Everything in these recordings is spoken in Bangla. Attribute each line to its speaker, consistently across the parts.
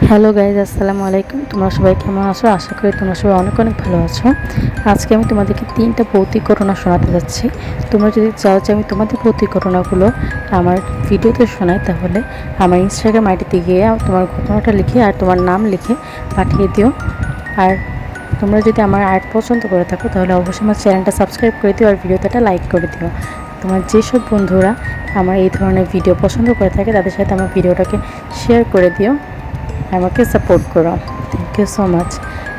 Speaker 1: হ্যালো গাইজ, আসসালামু আলাইকুম। তোমরা সবাই কেমন আছো? আশা করি তোমরা সবাই অনেক অনেক ভালো আছো। আজকে আমি তোমাদেরকে 3টা ভৌতিক ঘটনা শোনাতে যাচ্ছি। তোমরা যদি চাও যে আমি তোমাদের ভৌতিক ঘটনাগুলো আমার ভিডিওতে শোনাই, তাহলে আমার ইনস্টাগ্রাম আইডিতে গিয়ে তোমার ঘটনাটা লিখে আর তোমার নাম লিখে পাঠিয়ে দিও। আর তোমরা যদি আমার আর্ট পছন্দ করে থাকো, তাহলে অবশ্যই আমার চ্যানেলটা সাবস্ক্রাইব করে দিও আর ভিডিওটা লাইক করে দিও। তোমার যেসব বন্ধুরা আমার এই ধরনের ভিডিও পছন্দ করে থাকে, তাদের সাথে আমার ভিডিওটাকে শেয়ার করে দিও, আমাকে সাপোর্ট করো। Thank you so much.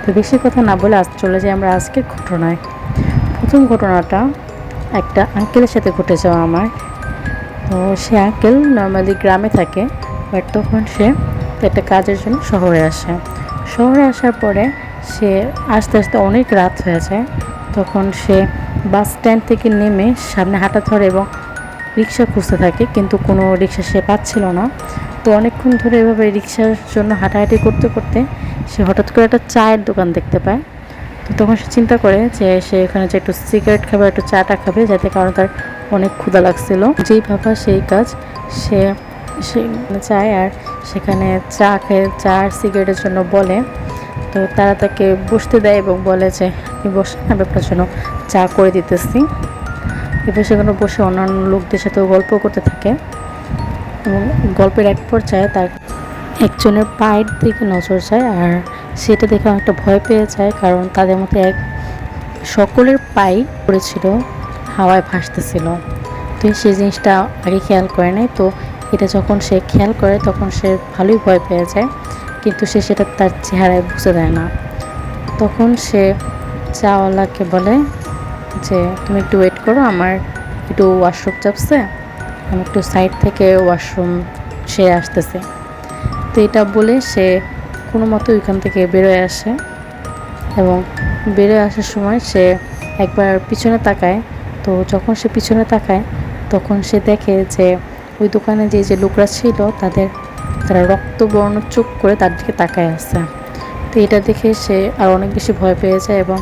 Speaker 1: তো বেশি কথা না বলে আজ চলে যাই আমরা আজকের ঘটনায়। প্রথম ঘটনাটা একটা আঙ্কেলের সাথে ঘটে যাওয়া আমার। তো সে আঙ্কেল নর্মালি গ্রামে থাকে, বাট তখন সে একটা কাজের জন্য শহরে আসে। শহরে আসার পরে সে আস্তে আস্তে অনেক রাত হয়ে যায়। তখন সে বাস স্ট্যান্ড থেকে নেমে সামনে হাঁটা ধরে এবং রিক্সা খুঁজতে থাকে, কিন্তু কোনো রিক্সা সে পাচ্ছিল না। তো অনেকক্ষণ ধরে এভাবে রিক্সার জন্য হাঁটাহাঁটি করতে করতে সে হঠাৎ করে একটা চায়ের দোকান দেখতে পায়। তো তখন সে চিন্তা করে যে সে এখানে যে একটু সিগারেট খাবে, একটু চাটা খাবে, যাতে কারণ তার অনেক ক্ষুধা লাগছিল। যেই ভাবা সেই কাজ, সে সে চায় আর সেখানে চা খেয়ে চা আর সিগারেটের জন্য বলে। তো তারা তাকে বসতে দেয় এবং বলে যে আপনি বসে, আমি আপনার জন্য চা করে দিতেছি। এবার সেখানে বসে অন্যান্য লোকদের সাথেও গল্প করতে থাকে এবং গল্পের এক পর্যায়ে তার একজনের পায়ের দিকে নজর যায়, আর সেটা দেখে অনেকটা ভয় পেয়ে যায়, কারণ তাদের মধ্যে সকলের পাই পড়েছিল, হাওয়ায় ভাসতেছিল। তো সেই জিনিসটা আগে খেয়াল করে নাই। তো এটা যখন সে খেয়াল করে তখন সে ভালোই ভয় পেয়ে যায়, কিন্তু সে সেটা তার চেহারায় বুঝতে দেয় না। তখন সে চাওয়ালাকে বলে যে তুমি একটু ওয়েট করো, আমার একটু ওয়াশরুম চাপছে, আমি একটু সাইড থেকে ওয়াশরুম সেরে আসতেছে। তো এটা বলে সে কোনো মতো ওইখান থেকে বেরোয় আসে এবং বেরোয় আসার সময় সে একবার পিছনে তাকায়। তো যখন সে পিছনে তাকায় তখন সে দেখে যে ওই দোকানে যে লোকরা ছিল তারা রক্তবর্ণ চোখ করে তার দিকে তাকায় আসে। তো এটা দেখে সে আর অনেক বেশি ভয় পেয়ে যায় এবং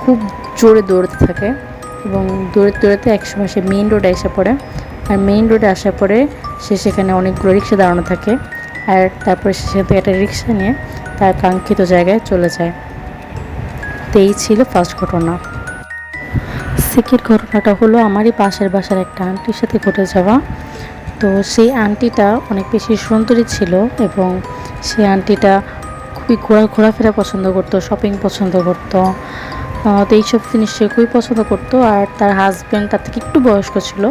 Speaker 1: খুব জোরে দৌড়তে থাকে এবং দৌড়তে একসময় সে মেইন রোডে এসে পড়ে। আর মেইন রোডে আসার পরে সে সেখানে অনেকগুলো রিক্সা দাঁড়ানো থাকে, আর তারপরে সে সেখান থেকে একটা রিক্সা নিয়ে তার কাঙ্ক্ষিত জায়গায় চলে যায়। তো এই ছিল ফার্স্ট ঘটনা। সেকেন্ড ঘটনাটা হলো আমারই পাশের বাসার একটা আন্টির সাথে ঘটে যাওয়া। তো সেই আন্টিটা অনেক বেশি সুন্দরী ছিল এবং সেই আন্টিটা খুবই ঘোরাফেরা পছন্দ করতো, শপিং পছন্দ করতো। তো এইসব জিনিস সে খুবই পছন্দ করতো। আর তার হাজব্যান্ড তার থেকে একটু বয়স্ক ছিল।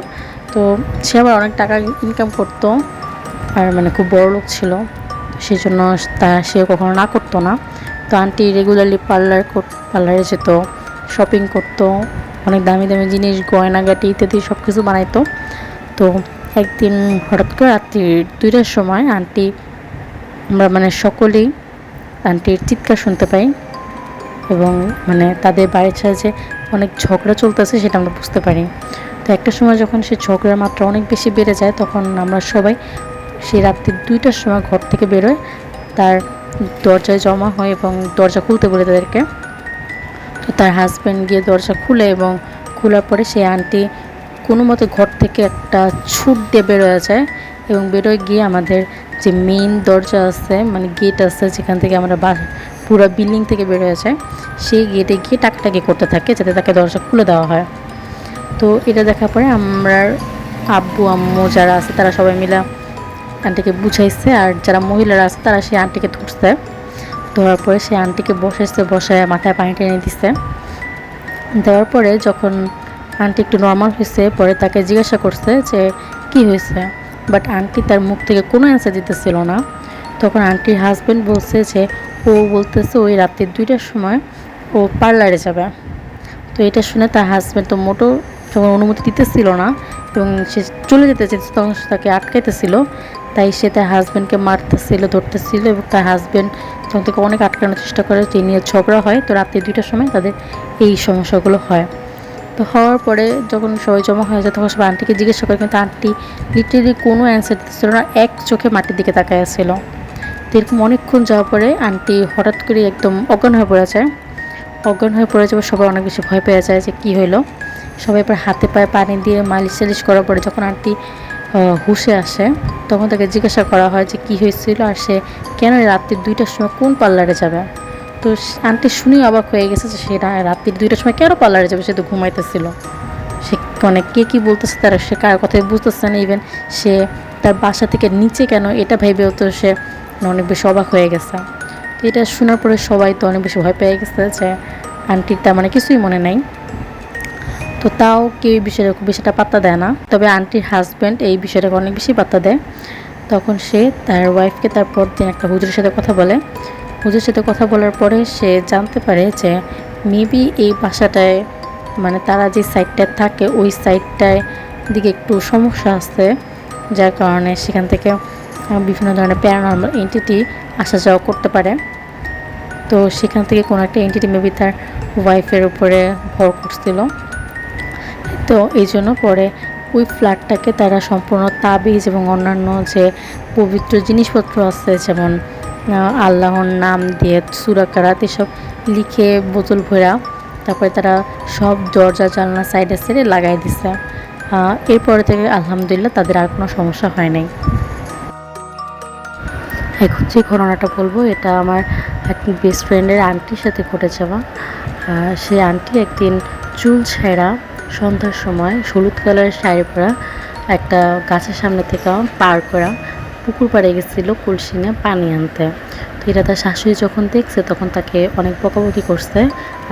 Speaker 1: তো সে আবার অনেক টাকা ইনকাম করতো আর মানে খুব বড় লোক ছিল, সেই জন্য সে কখনো না করতো না। তো আন্টি রেগুলারলি পার্লারে যেত, শপিং করতো, অনেক দামি দামি জিনিস, গয়নাগাটি ইত্যাদি সব কিছু বানাইতো। তো একদিন হঠাৎ করে রাত্রি 2টার সময় আমরা মানে সকলেই আন্টির চিৎকার শুনতে পাই এবং মানে তাদের বাড়ির সাথে অনেক ঝগড়া চলতেছে সেটা আমরা বুঝতে পারি। তো একটা সময় যখন সে ঝগড়ার মাত্রা অনেক বেশি বেড়ে যায়, তখন আমরা সবাই সেই রাত্রি 2টার সময় ঘর থেকে বেরোয়, তার দরজায় জমা হয় এবং দরজা খুলতে বলে তাদেরকে। তো তার হাজব্যান্ড গিয়ে দরজা খুলে এবং খোলার পরে সেই আন্টি কোনো মতে ঘর থেকে একটা ছুট দিয়ে বেরোয় যায় এবং বেরোয় গিয়ে আমাদের যে মেইন দরজা আছে, মানে গেট আছে যেখান থেকে আমরা পুরো বিল্ডিং থেকে বেরোয় যায়, সেই গেটে গিয়ে টাকাটাকি করতে থাকে যাতে তাকে দরজা খুলে দেওয়া হয়। তো এটা দেখার পরে আমরা আব্বু আম্মু যারা আছে তারা সবাই মিলে আন্টিকে বুঝাইছে, আর যারা মহিলারা আছে তারা সেই আন্টিকে ধরছে। ধরার পরে সেই আন্টিকে বসায় মাথায় পানি টেনে দিচ্ছে। দেওয়ার পরে যখন আন্টি একটু নর্মাল হয়েছে, পরে তাকে জিজ্ঞাসা করছে যে কি হয়েছে, বাট আন্টি তার মুখ থেকে কোনো অ্যান্সার দিতেছিল না। তখন আন্টির হাজব্যান্ড বলছে যে বলতেছে ওই রাত্রি 2টার সময় ও পার্লারে যাবে। তো এটা শুনে তার হাজব্যান্ড তো মোটেও যখন অনুমতি দিতেছিল না এবং সে চলে যেতে চেয়েছে, তখন তাকে আটকাইতেছিল। তাই সে তার হাজব্যান্ডকে মারতেছিল, ধরতেছিল এবং তার হাজব্যান্ড তখন থেকে অনেক আটকানোর চেষ্টা করে। যে নিয়ে ঝগড়া হয়। তো রাত্রি 2টার সময় তাদের এই সমস্যাগুলো হয়। তো হওয়ার পরে যখন সবাই জমা হয়ে যায়, তখন সবাই আন্টিকে জিজ্ঞাসা করে, কিন্তু আন্টি লিটারেলি কোনো অ্যান্সার দিচ্ছিল না, এক চোখে মাটির দিকে তাকায় ছিল। তো এরকম অনেকক্ষণ যাওয়ার পরে আন্টি হঠাৎ করে একদম অজ্ঞান হয়ে পড়ে যায়। সবাই অনেক বেশি ভয় পেয়ে যায় যে কী হইলো। সবাই এবার হাতে পায়ে পানি দিয়ে মালিশ টালিশ করার পরে যখন আন্টি হুঁশে আসে তখন তাকে জিজ্ঞাসা করা হয় যে কী হয়েছিল আর সে কেন রাত্রি 2টার সময় কোন পার্লারে যাবে। তো আন্টি শুনেই অবাক হয়ে গেছে যে সে রাত্রি 2টার সময় কেন পার্লারে যাবে, সে তো ঘুমাইতেছিল। সে মানে কে কী বলতেছে তারা সে কার কথাই বুঝতেছে না। ইভেন সে তার বাসা থেকে নিচে কেন এটা ভেবেও তো সে অনেক বেশি অবাক হয়ে গেছে। তো এটা শোনার পরে সবাই তো অনেক বেশি ভয় পেয়ে গেছে যে আন্টির তার মানে কিছুই মনে নাই। তো তাও কেউ বিষয়টা পাত্তা দেয় না, তবে আন্টির হাজব্যান্ড এই বিষয়টাকে অনেক বেশি পাত্তা দেয়। তখন সে তার ওয়াইফকে তারপর দিন একটা হুজুরের সাথে কথা বলে। হুজুরের সাথে কথা বলার পরে সে জানতে পারে যে মেবি এই বাসাটায় মানে তারা যে সাইডটায় থাকে ওই সাইডটায় দিকে একটু সমস্যা আছে, যার কারণে সেখান থেকে বিভিন্ন ধরনের প্যারানর্মাল এন্টিটি আসা যাওয়া করতে পারে। তো সেখান থেকে কোনো একটা এন্টিটি মেবি তার ওয়াইফের উপরে ভর করছিল। তো এই জন্য পরে ওই ফ্ল্যাটটাকে তারা সম্পূর্ণ তাবিজ এবং অন্যান্য যে পবিত্র জিনিসপত্র আছে যেমন আল্লাহর নাম দিয়ে সূরা কারাত এসব লিখে বোতল ভরা তারপরে তারা সব দরজা জানলা সাইডে সাইডে লাগাই দিছে। এরপরে থেকে আলহামদুলিল্লাহ তাদের আর কোনো সমস্যা হয় নাই। এখন যে ঘটনাটা বলবো এটা আমার এক বেস্ট ফ্রেন্ডের আন্টির সাথে ঘটে যাওয়া। সে আন্টি একদিন চুল ছেঁড়া সন্ধ্যার সময় হলুদ কালারের শাড়ি পরা একটা গাছের সামনে থেকে পার করা পুকুর পাড়ে গেছিলো কলসি নিয়ে পানি আনতে। তো এটা তার শাশুড়ি যখন দেখছে তখন তাকে অনেক বকাবকি করছে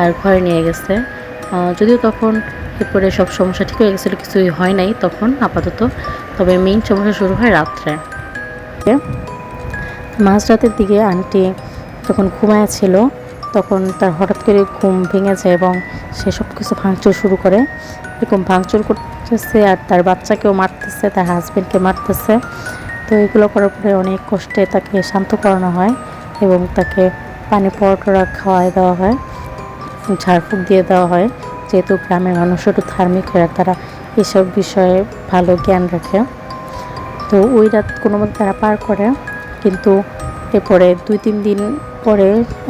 Speaker 1: আর ঘরে নিয়ে গেছে। যদিও তখন এরপরে সব সমস্যা ঠিক হয়ে গেছিলো, কিছুই হয় নাই তখন আপাতত। তবে মেইন সমস্যা শুরু হয় রাত্রে। মাঝরাতের দিকে আন্টি যখন ঘুমায়াছিল তখন তার হঠাৎ করে ঘুম ভেঙে যায় এবং সে সব কিছু ভাঙচুর শুরু করে। এরকম ভাঙচুর করতেছে আর তার বাচ্চাকেও মারতেছে, তার হাজব্যান্ডকে মারতেছে। তো এগুলো করার পরে অনেক কষ্টে তাকে শান্ত করানো হয় এবং তাকে পানি পরোটা খাওয়াই দেওয়া হয়, ঝাড়ফুঁক দিয়ে দেওয়া হয়। যেহেতু গ্রামের মানুষ একটু ধার্মিক হয়, তারা এসব বিষয়ে ভালো জ্ঞান রাখে। তো ওই রাত কোনো মতে তারা পার করে, কিন্তু এরপরে 2-3 দিন পরে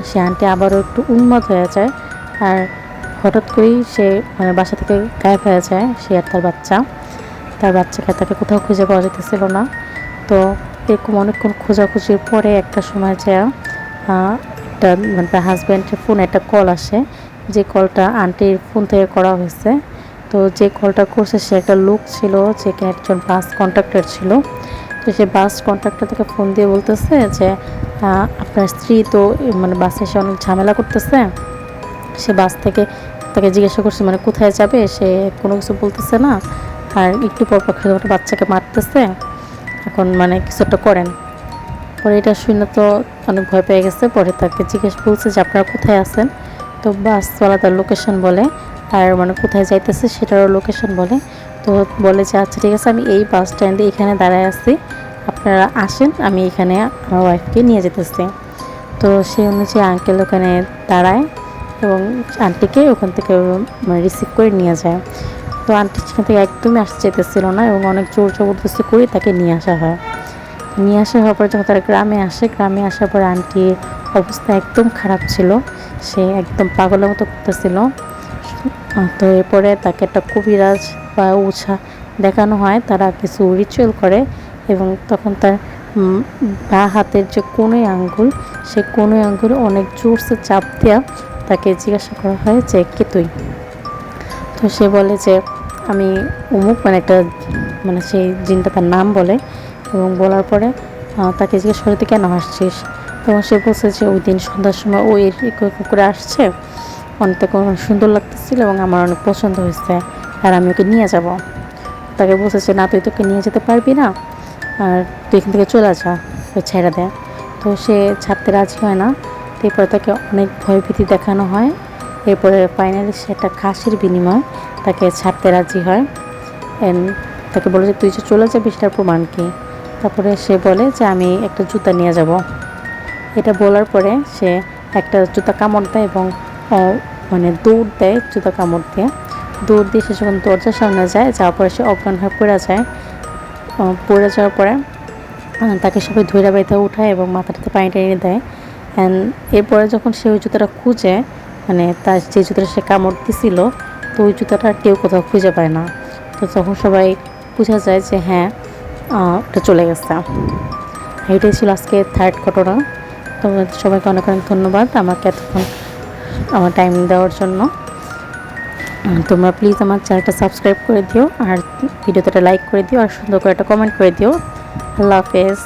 Speaker 1: সে আন্টি আবারও একটু উন্মাদ হয়ে যায় আর হঠাৎ করেই সে মানে বাসা থেকে গায়েব হয়ে যায়। সে আর তার বাচ্চাকে তাকে কোথাও খুঁজে পাওয়া যেতেছিল না। তো এরকম অনেকক্ষণ খোঁজাখুঁজির পরে একটা সময় যায় একটা মানে তার হাজব্যান্ডের ফোনে একটা কল আসে, যে কলটা আন্টির ফোন থেকে করা হয়েছে। তো যে কলটা করছে সে একটা লোক ছিল, যে একজন বাস কন্ট্রাক্টর ছিল। তো সে বাস কন্ট্রাক্টর থেকে ফোন দিয়ে বলতেছে যে আপনার স্ত্রী তো মানে বাসে এসে অনেক ঝামেলা করতেছে। সে বাস থেকে তাকে জিজ্ঞাসা করছে মানে কোথায় যাবে, সে কোনো কিছু বলতেছে না আর একটু পর বাচ্চাকে মারতেছে, এখন মানে কিছু একটা করেন। পরে এটা শুনে তো অনেক ভয় পেয়ে গেছে। পরে তাকে বলছে যে আপনারা কোথায় আছেন। তো বাসওয়ালা তার লোকেশন বলে আর মানে কোথায় যাইতেছে সেটারও লোকেশন বলে। তো বলে যে আচ্ছা ঠিক আছে, আমি এই বাস স্ট্যান্ডে এখানে দাঁড়ায় আছি, আপনারা আসেন, আমি এখানে আমার ওয়াইফকে নিয়ে যেতেছি। তো সেই অনুযায়ী আঙ্কেল ওখানে দাঁড়ায় এবং আন্টিকে ওখান থেকে রিসিভ করে নিয়ে যায়। তো আন্টি সেখান থেকে একদমই আসতে চাইতেছিল না এবং অনেক জোর জবরদস্তি করে তাকে নিয়ে আসা হয়। নিয়ে আসা হওয়ার পর যখন তারা গ্রামে আসার পর আন্টির অবস্থা একদম খারাপ ছিল, সে একদম পাগলের মতো করতেছিল। তো এরপরে তাকে একটা কবিরাজ বা ওঝা দেখানো হয়, তারা কিছু রিচুয়াল করে এবং তখন তার বাঁ হাতের যে কোনোই আঙ্গুল, সে কোনোই আঙ্গুলে অনেক জোরসে চাপ দেওয়া তাকে জিজ্ঞাসা করা হয় যে কে তুই। তো সে বলে যে আমি অমুক, মানে একটা মানে সেই জিনটা তার নাম বলে এবং বলার পরে তাকে জিজ্ঞেস করে তুই কেন হাসছিস। তখন সে বলছে যে ওই দিন সন্ধ্যার সময় ও করে আসছে, অনেক সুন্দর লাগতেছিল এবং আমার অনেক পছন্দ হয়েছে আর আমি ওকে নিয়ে যাব। তাকে বলছে না তুই তোকে নিয়ে যেতে পারবি না, আর তুই এখান থেকে চলে যা, ওই ছেড়ে দেয়। তো সে ছাড়তে রাজি হয় না। এরপরে তাকে অনেক ভয়ভীতি দেখানো হয়। এরপরে ফাইনালি সে একটা খাসির বিনিময়ে তাকে ছাড়তে রাজি হয়। তাকে বলে যে তুই যে চলে যাবি সেটার প্রমাণ কি। তারপরে সে বলে যে আমি একটা জুতা নিয়ে যাব। এটা বলার পরে সে একটা জুতা কামড় দেয় এবং মানে দৌড় দেয়, জুতা কামড় দিয়ে সে যখন দরজার সামনে যাওয়ার পরে সে অজ্ঞান হয়ে পড়ে যাওয়ার পরে তাকে সবাই ধৈর্য বাড়িতে উঠায় এবং মাথাটাতে পানি টেনে দেয়। এরপরে যখন সে ওই জুতাটা খুঁজে, মানে তার যে জুতাটা সে কামড় দিছিল, তো ওই জুতাটা কেউ কোথাও খুঁজে পায় না। তো তখন সবাই বোঝা যায় যে হ্যাঁ ওটা চলে গেছে। এটাই ছিল আজকে থার্ড ঘটনা। তোমাদের সবাইকে অনেক অনেক ধন্যবাদ আমাকে এতক্ষণ আমার টাইম দেওয়ার জন্য। তোমরা প্লিজ আমার চ্যানেলটা সাবস্ক্রাইব করে দিও, আর ভিডিওতে একটা লাইক করে দিও, আর সুন্দর করে একটা কমেন্ট করে দিও। আল্লাহ হাফেজ।